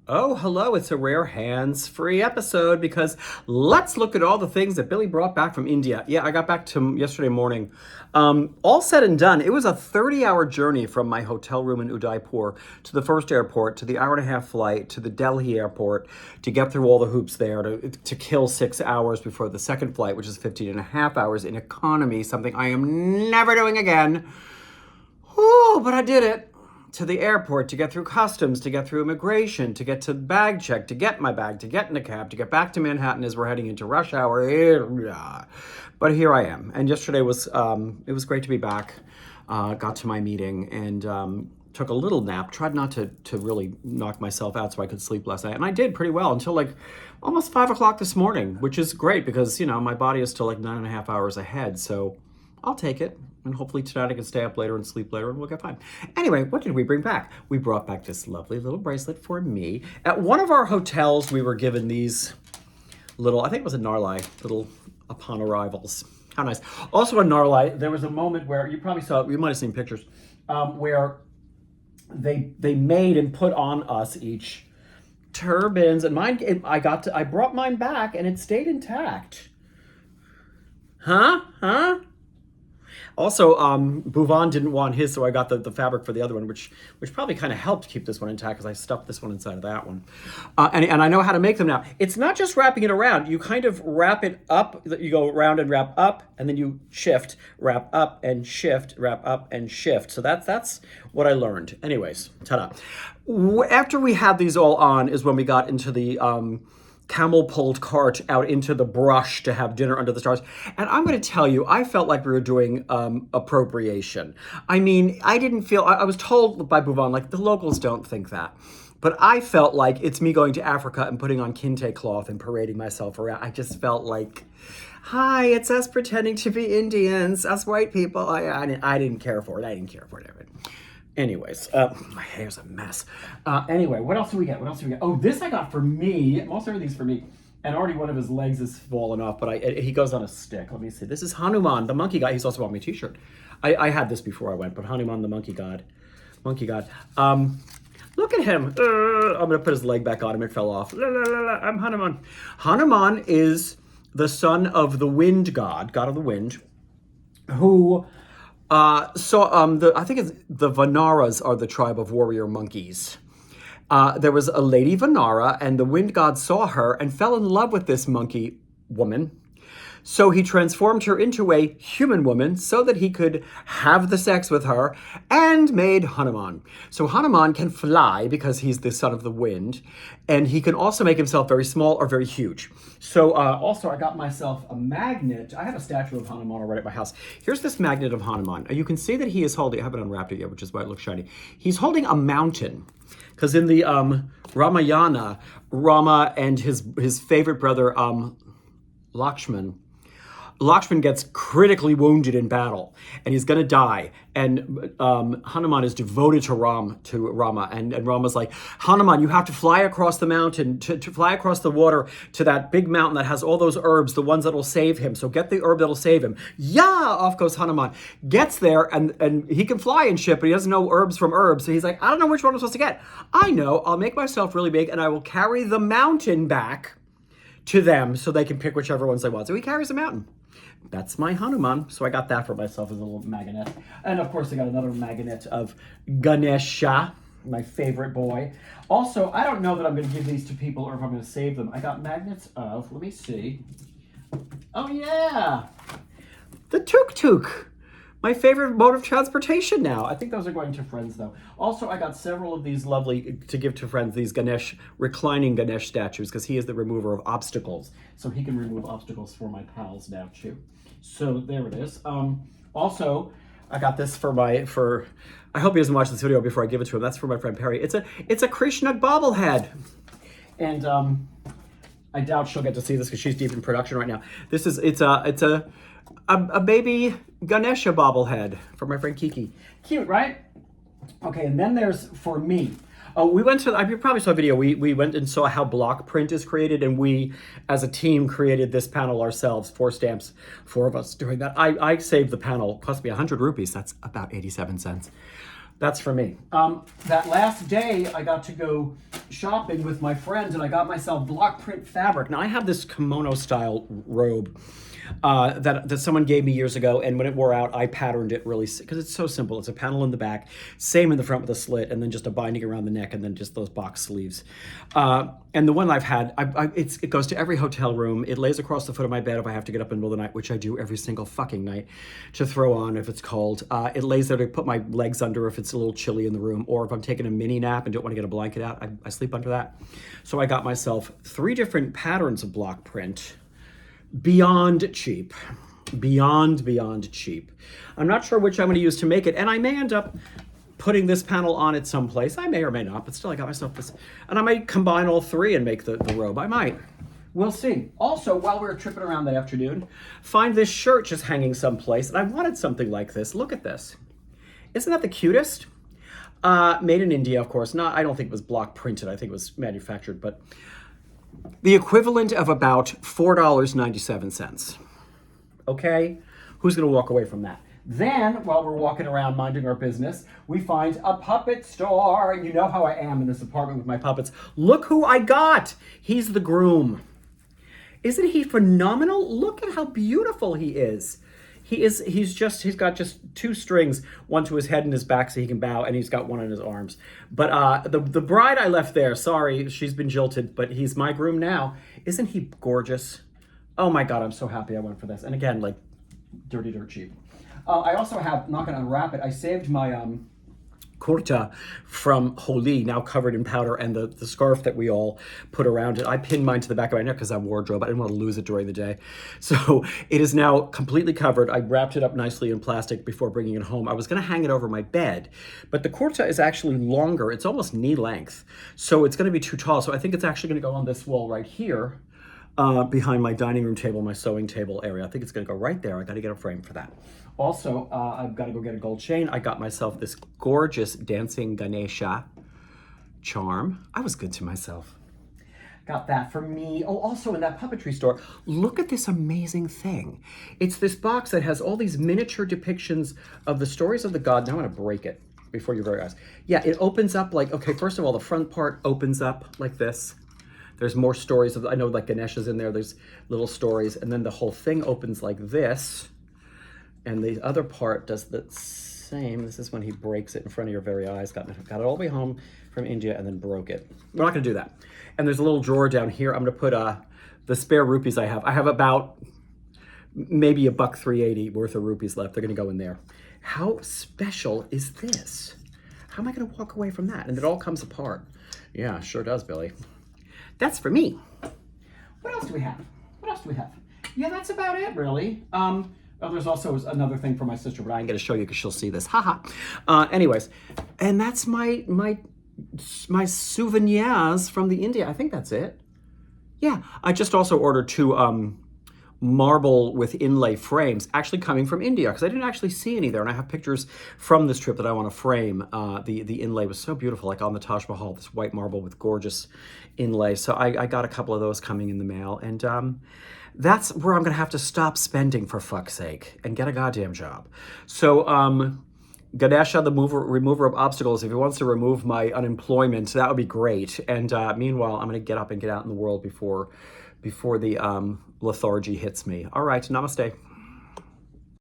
Oh, hello. It's a rare hands-free episode because let's look at all the things that Billy brought back from India. Yeah, I got back to yesterday morning. All said and done, it was a 30-hour journey from my hotel room in Udaipur to the first airport, to the hour-and-a-half flight, to the Delhi airport, to get through all the hoops there, to kill 6 hours before the second flight, which is 15 and a half hours in economy, something I am never doing again. Oh, but I did it. To the airport, to get through customs, to get through immigration, to get to bag check, to get my bag, to get in a cab, to get back to Manhattan as we're heading into rush hour. But here I am. And yesterday was, it was great to be back. Got to my meeting and took a little nap. Tried not to really knock myself out so I could sleep last night. And I did pretty well until like almost 5 o'clock this morning, which is great because, you know, my body is still like 9.5 hours ahead. So I'll take it. And hopefully tonight I can stay up later and sleep later and we'll get fine. Anyway, what did we bring back? We brought back this lovely little bracelet for me. At one of our hotels, we were given these little, I think it was a Narlai, little upon arrivals. How nice. Also in Narlai, there was a moment where, you probably saw it, you might have seen pictures, where they made and put on us each turbans. And mine, I brought mine back and it stayed intact. Huh? Also, Bhuvan didn't want his, so I got the fabric for the other one, which probably kind of helped keep this one intact because I stuffed this one inside of that one. And I know how to make them now. It's not just wrapping it around. You kind of wrap it up. You go around and wrap up, and then you shift, wrap up and shift, wrap up and shift. So that's what I learned. Anyways, ta-da. After we had these all on is when we got into the camel-pulled cart out into the brush to have dinner under the stars. And I'm going to tell you, I felt like we were doing appropriation. I mean, I didn't feel, I was told by Bhuvan, like, the locals don't think that. But I felt like it's me going to Africa and putting on kente cloth and parading myself around. I just felt like, hi, it's us pretending to be Indians, us white people. I didn't care for it. I didn't care for it. Anyways, my hair's a mess. Anyway, what else do we get? Oh, this I got for me. Most everything's for me. And already one of his legs is fallen off, but he goes on a stick. Let me see. This is Hanuman, the monkey god. He's also bought me a t-shirt. I had this before I went, but Hanuman, the monkey god. Look at him. I'm going to put his leg back on him. It fell off. I'm Hanuman. Hanuman is the son of the wind god of the wind, who... I think it's the Vanaras are the tribe of warrior monkeys. There was a lady Vanara, and the wind god saw her and fell in love with this monkey woman. So he transformed her into a human woman so that he could have the sex with her and made Hanuman. So Hanuman can fly because he's the son of the wind, and he can also make himself very small or very huge. So also I got myself a magnet. I have a statue of Hanuman already at my house. Here's this magnet of Hanuman. You can see that he is holding, I haven't unwrapped it yet, which is why it looks shiny. He's holding a mountain. Because in the Ramayana, Rama and his favorite brother, Lakshman gets critically wounded in battle, and he's going to die. And Hanuman is devoted to Rama, and Rama's like, Hanuman, you have to fly across the mountain, to fly across the water to that big mountain that has all those herbs, the ones that'll save him. So get the herb that'll save him. Yeah, off goes Hanuman. Gets there, and he can fly and shit, but he doesn't know herbs from herbs. So he's like, I don't know which one I'm supposed to get. I know, I'll make myself really big, and I will carry the mountain back to them so they can pick whichever ones they want. So he carries a mountain. That's my Hanuman. So I got that for myself as a little magnet. And of course I got another magnet of Ganesha, my favorite boy. Also, I don't know that I'm going to give these to people or if I'm going to save them. I got magnets of, let me see. Oh yeah, the tuk-tuk. My favorite mode of transportation now. I think those are going to friends, though. Also, I got several of these lovely, to give to friends, these reclining Ganesh statues, because he is the remover of obstacles. So he can remove obstacles for my pals now, too. So there it is. Also, I got this I hope he doesn't watch this video before I give it to him. That's for my friend Perry. It's a Krishna bobblehead. And I doubt she'll get to see this because she's deep in production right now. It's a baby Ganesha bobblehead from my friend Kiki. Cute, right? Okay, and then there's for me. We went to, you probably saw a video, we went and saw how block print is created, and we, as a team, created this panel ourselves, 4 stamps, 4 of us doing that. I saved the panel, cost me 100 rupees, that's about 87 cents. That's for me. That last day, I got to go shopping with my friends, and I got myself block print fabric. Now, I have this kimono style robe that someone gave me years ago, and when it wore out, I patterned it really, because it's so simple. It's a panel in the back, same in the front with a slit, and then just a binding around the neck, and then just those box sleeves. And the one I've had, it goes to every hotel room. It lays across the foot of my bed if I have to get up in the middle of the night, which I do every single fucking night, to throw on if it's cold. It lays there to put my legs under if it's a little chilly in the room, or if I'm taking a mini nap and don't want to get a blanket out, I sleep under that. So I got myself 3 different patterns of block print. Beyond cheap. Beyond cheap. I'm not sure which I'm going to use to make it, and I may end up putting this panel on it someplace. I may or may not, but still I got myself this. And I might combine all 3 and make the robe. I might. We'll see. Also, while we were tripping around that afternoon, find this shirt just hanging someplace, and I wanted something like this. Look at this. Isn't that the cutest? Made in India, of course. Not. I don't think it was block printed. I think it was manufactured, but the equivalent of about $4.97. Okay? Who's going to walk away from that? Then, while we're walking around minding our business, we find a puppet store. And you know how I am in this apartment with my puppets. Look who I got! He's the groom. Isn't he phenomenal? Look at how beautiful he is. He's got just 2 strings, one to his head and his back so he can bow, and he's got one on his arms. But the bride I left there, sorry, she's been jilted, but he's my groom now. Isn't he gorgeous? Oh my God, I'm so happy I went for this. And again, like, dirty dirt cheap. I also have, not gonna unwrap it, I saved my kurta from Holi, now covered in powder, and the scarf that we all put around it. I pinned mine to the back of my neck because I'm wardrobe. I didn't want to lose it during the day. So it is now completely covered. I wrapped it up nicely in plastic before bringing it home. I was going to hang it over my bed, but the kurta is actually longer. It's almost knee length. So it's going to be too tall. So I think it's actually going to go on this wall right here, behind my dining room table, my sewing table area. I think it's going to go right there. I got to get a frame for that. Also, I've got to go get a gold chain. I got myself this gorgeous dancing Ganesha charm. I was good to myself. Got that for me. Oh, also in that puppetry store, look at this amazing thing. It's this box that has all these miniature depictions of the stories of the gods. Now I'm going to break it before your very eyes. Yeah, it opens up like, okay, first of all, the front part opens up like this. There's more stories of, I know like Ganesha's in there, there's little stories, and then the whole thing opens like this. And the other part does the same. This is when he breaks it in front of your very eyes. Got it all the way home from India and then broke it. We're not gonna do that. And there's a little drawer down here. I'm gonna put the spare rupees I have. I have about maybe $1.380 worth of rupees left. They're gonna go in there. How special is this? How am I gonna walk away from that? And it all comes apart. Yeah, sure does, Billy. That's for me. What else do we have? Yeah, that's about it, really. Oh, there's also another thing for my sister, but I ain't gonna show you because she'll see this. Haha. Anyways, and that's my souvenirs from the India. I think that's it. Yeah, I just also ordered 2 marble with inlay frames, actually coming from India, because I didn't actually see any there, and I have pictures from this trip that I want to frame. The inlay was so beautiful, like on the Taj Mahal, this white marble with gorgeous inlay. So I got a couple of those coming in the mail, and that's where I'm gonna have to stop spending, for fuck's sake, and get a goddamn job. So Ganesha, the remover of obstacles, if he wants to remove my unemployment, that would be great. And meanwhile, I'm gonna get up and get out in the world before the lethargy hits me. All right, namaste.